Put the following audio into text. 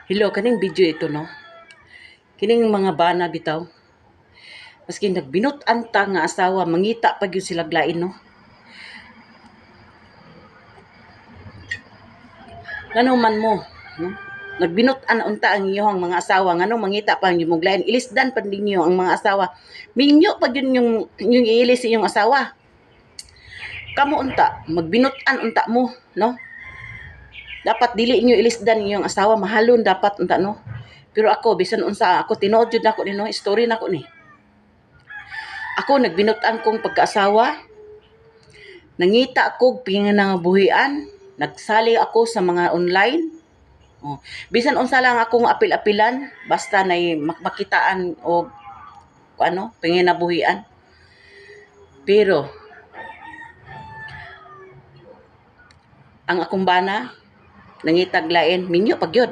Hello, kaning video ito no. Kining mga bana bitaw. Maski nagbinut-an ta nga asawa, mangita pag yun sila glain no. Ngano man mo, no? Nagbinut-an unta ang iyong mga asawa, ngano mangita pa ang iyong glain. Ilisdan pa ninyo ang mga asawa. Minyo pag yun yung iilis iyong asawa. Kamo unta, magbinut-an unta mo, no? Dapat dili inyo ilisdan iyong asawa, mahalon dapat unta no. Pero ako, bisan unsa, ako tinuod jud nako ni no, story nako ni. Ako nagbinutan kong pagkaasawa, nangita ko pinangabuhian, nagsali ako sa mga online. Oh, bisan unsa lang akong apil-apilan, basta nay makitaan o ano, panginabuhian. Pero ang akong bana nangitag lain, minyo pagyod.